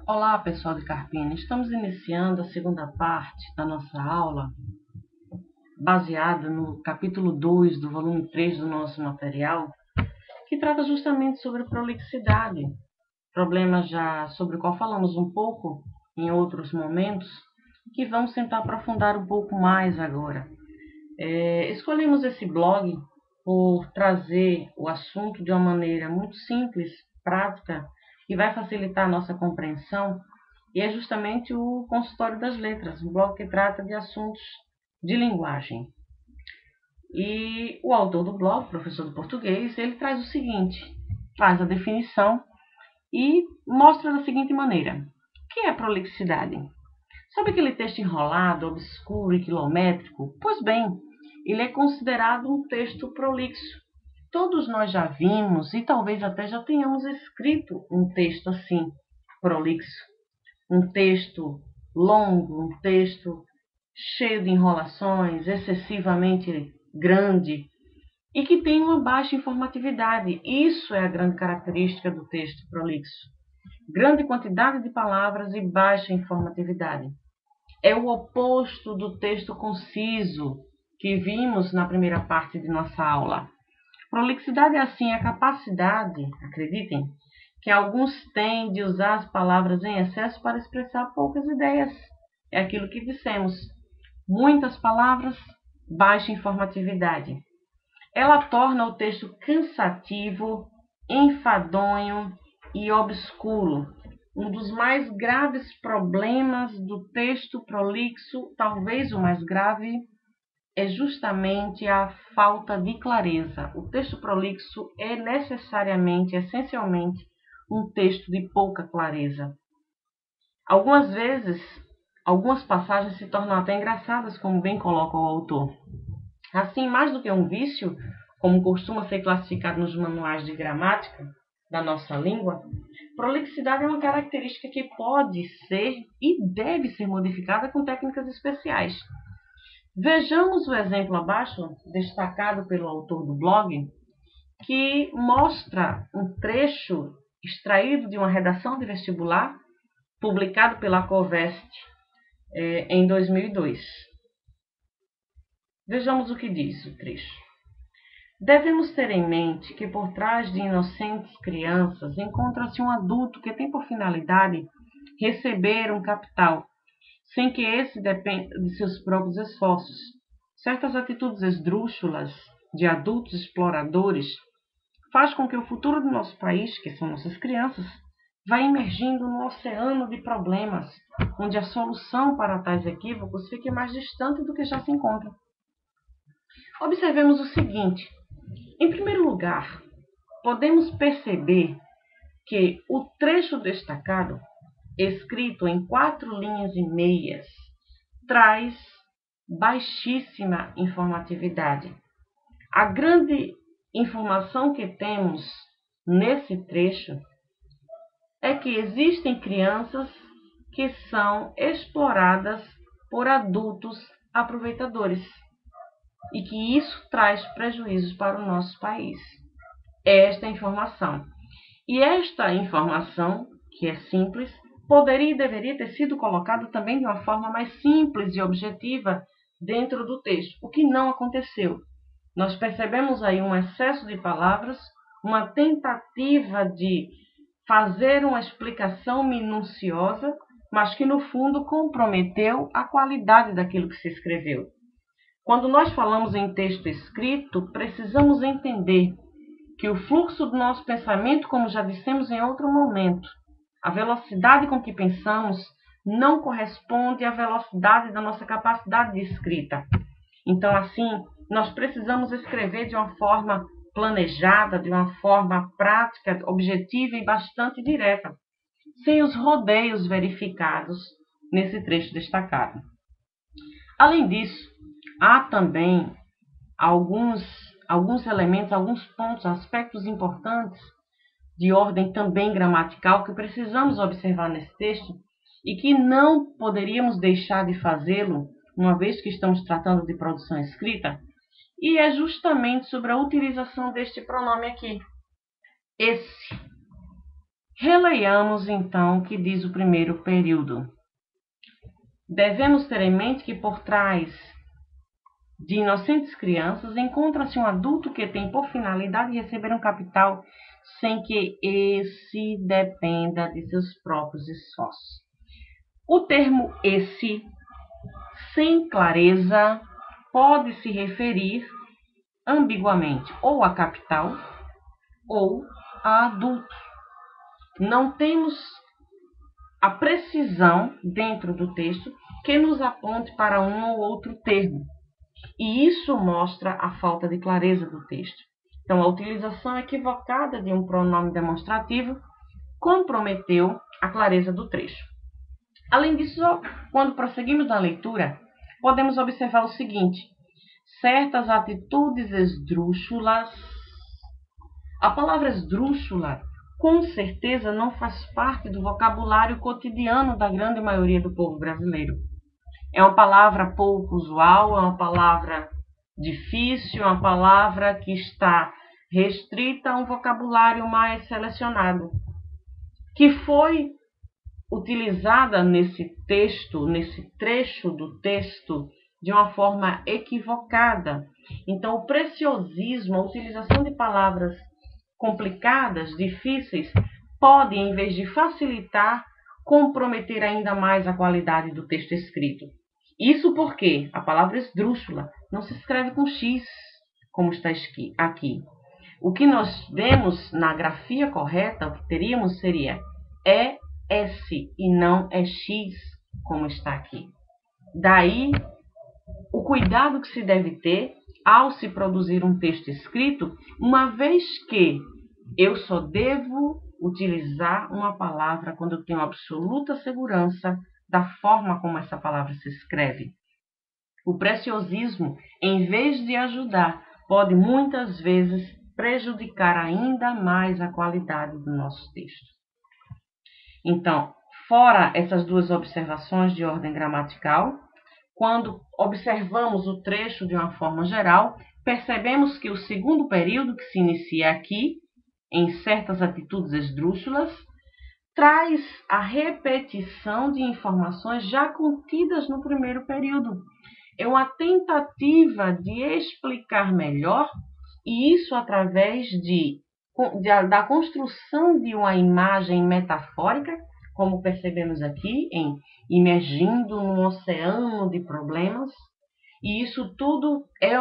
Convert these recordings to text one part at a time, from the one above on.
Olá, pessoal de Carpina. Estamos iniciando a segunda parte da nossa aula, baseada no capítulo 2 do volume 3 do nosso material, que trata justamente sobre prolixidade, problema já sobre o qual falamos um pouco em outros momentos, que vamos tentar aprofundar um pouco mais agora. Escolhemos esse blog por trazer o assunto de uma maneira muito simples, prática, e vai facilitar a nossa compreensão, e é justamente o Consultório das Letras, um blog que trata de assuntos de linguagem. E o autor do blog, professor de português, ele traz o seguinte, faz a definição e mostra da seguinte maneira: o que é prolixidade? Sabe aquele texto enrolado, obscuro e quilométrico? Pois bem, ele é considerado um texto prolixo. Todos nós já vimos e talvez até já tenhamos escrito um texto assim, prolixo. Um texto longo, um texto cheio de enrolações, excessivamente grande e que tem uma baixa informatividade. Isso é a grande característica do texto prolixo. Grande quantidade de palavras e baixa informatividade. É o oposto do texto conciso que vimos na primeira parte de nossa aula. Prolixidade é assim a capacidade, acreditem, que alguns têm de usar as palavras em excesso para expressar poucas ideias. É aquilo que dissemos. Muitas palavras, baixa informatividade. Ela torna o texto cansativo, enfadonho e obscuro. Um dos mais graves problemas do texto prolixo, talvez o mais grave, é justamente a falta de clareza. O texto prolixo é necessariamente, essencialmente, um texto de pouca clareza. Algumas vezes, algumas passagens se tornam até engraçadas, como bem coloca o autor. Assim, mais do que um vício, como costuma ser classificado nos manuais de gramática da nossa língua, prolixidade é uma característica que pode ser e deve ser modificada com técnicas especiais. Vejamos o exemplo abaixo, destacado pelo autor do blog, que mostra um trecho extraído de uma redação de vestibular, publicado pela Covest em 2002. Vejamos o que diz o trecho. Devemos ter em mente que por trás de inocentes crianças encontra-se um adulto que tem por finalidade receber um capital, sem que esse dependa de seus próprios esforços. Certas atitudes esdrúxulas de adultos exploradores faz com que o futuro do nosso país, que são nossas crianças, vá emergindo num oceano de problemas, onde a solução para tais equívocos fique mais distante do que já se encontra. Observemos o seguinte. Em primeiro lugar, podemos perceber que o trecho destacado, escrito em 4 linhas e meias, traz baixíssima informatividade. A grande informação que temos nesse trecho é que existem crianças que são exploradas por adultos aproveitadores e que isso traz prejuízos para o nosso país. Esta informação. E esta informação, que é simples, poderia e deveria ter sido colocada também de uma forma mais simples e objetiva dentro do texto, o que não aconteceu. Nós percebemos aí um excesso de palavras, uma tentativa de fazer uma explicação minuciosa, mas que no fundo comprometeu a qualidade daquilo que se escreveu. Quando nós falamos em texto escrito, precisamos entender que o fluxo do nosso pensamento, como já dissemos em outro momento, a velocidade com que pensamos não corresponde à velocidade da nossa capacidade de escrita. Então, assim, nós precisamos escrever de uma forma planejada, de uma forma prática, objetiva e bastante direta, sem os rodeios verificados nesse trecho destacado. Além disso, há também alguns elementos, alguns pontos, aspectos importantes de ordem também gramatical que precisamos observar nesse texto e que não poderíamos deixar de fazê-lo, uma vez que estamos tratando de produção escrita, e é justamente sobre a utilização deste pronome aqui, esse. Releiamos, então, o que diz o primeiro período. Devemos ter em mente que por trás de inocentes crianças encontra-se um adulto que tem por finalidade receber um capital sem que esse dependa de seus próprios esforços. O termo esse, sem clareza, pode se referir ambiguamente ou a capital ou a adulto. Não temos a precisão dentro do texto que nos aponte para um ou outro termo. E isso mostra a falta de clareza do texto. Então, a utilização equivocada de um pronome demonstrativo comprometeu a clareza do trecho. Além disso, quando prosseguimos na leitura, podemos observar o seguinte: certas atitudes esdrúxulas. A palavra esdrúxula, com certeza, não faz parte do vocabulário cotidiano da grande maioria do povo brasileiro. É uma palavra pouco usual, é uma palavra difícil, é uma palavra que está restrita a um vocabulário mais selecionado, que foi utilizada nesse texto, nesse trecho do texto, de uma forma equivocada. Então, o preciosismo, a utilização de palavras complicadas, difíceis, pode, em vez de facilitar, comprometer ainda mais a qualidade do texto escrito. Isso porque a palavra esdrúxula não se escreve com X, como está aqui. O que nós vemos na grafia correta, o que teríamos seria ES e não EX, como está aqui. Daí, o cuidado que se deve ter ao se produzir um texto escrito, uma vez que eu só devo utilizar uma palavra quando eu tenho absoluta segurança da forma como essa palavra se escreve. O preciosismo, em vez de ajudar, pode muitas vezes prejudicar ainda mais a qualidade do nosso texto. Então, fora essas duas observações de ordem gramatical, quando observamos o trecho de uma forma geral, percebemos que o segundo período, que se inicia aqui, em certas atitudes esdrúxulas, traz a repetição de informações já contidas no primeiro período. É uma tentativa de explicar melhor, e isso através da construção de uma imagem metafórica, como percebemos aqui, em imergindo num oceano de problemas. E isso tudo é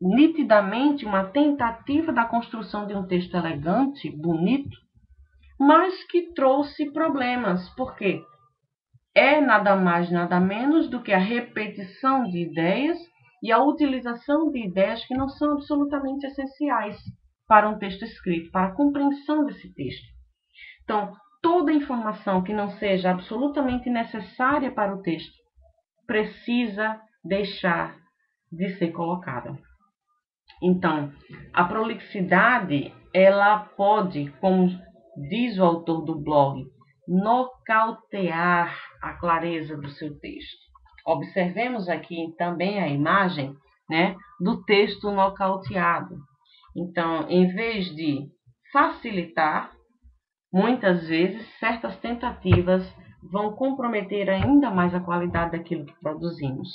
nitidamente uma tentativa da construção de um texto elegante, bonito, mas que trouxe problemas. Por quê? É nada mais, nada menos do que a repetição de ideias e a utilização de ideias que não são absolutamente essenciais para um texto escrito, para a compreensão desse texto. Então, toda informação que não seja absolutamente necessária para o texto precisa deixar de ser colocada. Então, a prolixidade, ela pode, como diz o autor do blog, nocautear a clareza do seu texto. Observemos aqui também a imagem, né, do texto nocauteado. Então, em vez de facilitar, muitas vezes certas tentativas vão comprometer ainda mais a qualidade daquilo que produzimos.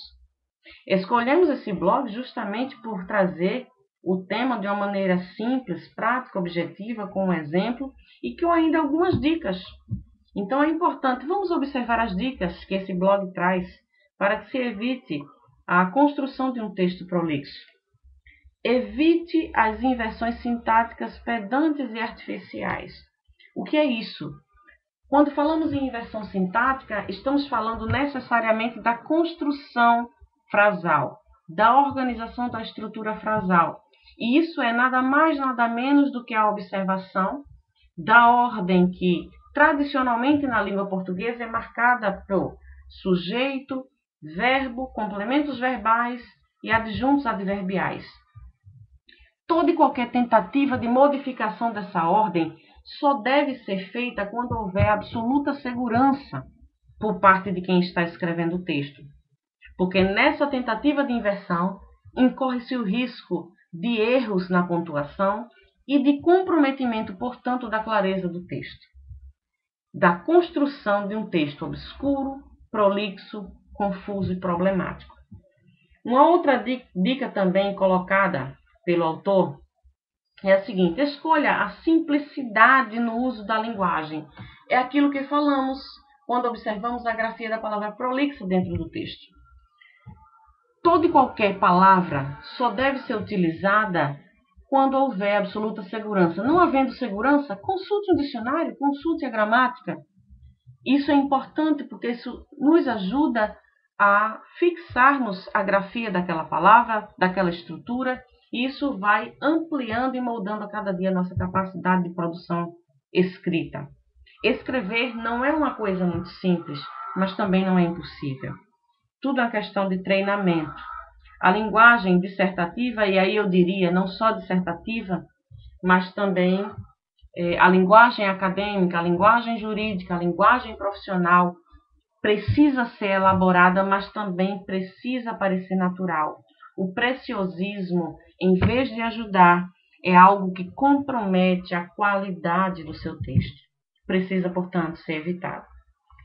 Escolhemos esse blog justamente por trazer o tema de uma maneira simples, prática, objetiva, com um exemplo e com ainda algumas dicas. Então é importante, vamos observar as dicas que esse blog traz para que se evite a construção de um texto prolixo. Evite as inversões sintáticas pedantes e artificiais. O que é isso? Quando falamos em inversão sintática, estamos falando necessariamente da construção frasal, da organização da estrutura frasal. E isso é nada mais, nada menos do que a observação da ordem que, tradicionalmente na língua portuguesa, é marcada por sujeito, verbo, complementos verbais e adjuntos adverbiais. Toda e qualquer tentativa de modificação dessa ordem só deve ser feita quando houver absoluta segurança por parte de quem está escrevendo o texto. Porque nessa tentativa de inversão incorre-se o risco de erros na pontuação e de comprometimento, portanto, da clareza do texto. da construção de um texto obscuro, prolixo, confuso e problemático. Uma outra dica também colocada pelo autor é a seguinte: escolha a simplicidade no uso da linguagem. É aquilo que falamos quando observamos a grafia da palavra prolixa dentro do texto. Toda e qualquer palavra só deve ser utilizada quando houver absoluta segurança. Não havendo segurança, consulte um dicionário, consulte a gramática. Isso é importante porque isso nos ajuda a fixarmos a grafia daquela palavra, daquela estrutura, e isso vai ampliando e moldando a cada dia a nossa capacidade de produção escrita. Escrever não é uma coisa muito simples, mas também não é impossível. Tudo é uma questão de treinamento. A linguagem dissertativa, e aí eu diria não só dissertativa, mas também a linguagem acadêmica, a linguagem jurídica, a linguagem profissional, precisa ser elaborada, mas também precisa parecer natural. O preciosismo, em vez de ajudar, é algo que compromete a qualidade do seu texto. Precisa, portanto, ser evitado.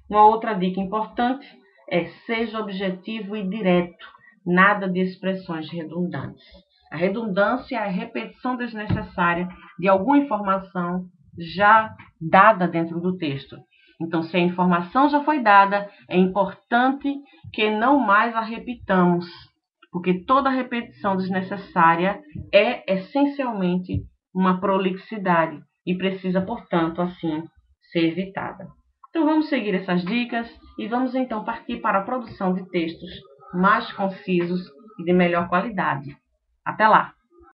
Uma outra dica importante é: seja objetivo e direto, nada de expressões redundantes. A redundância é a repetição desnecessária de alguma informação já dada dentro do texto. Então, se a informação já foi dada, é importante que não mais a repitamos, porque toda repetição desnecessária é essencialmente uma prolixidade e precisa, portanto, assim, ser evitada. Então, vamos seguir essas dicas e vamos então partir para a produção de textos mais concisos e de melhor qualidade. Até lá!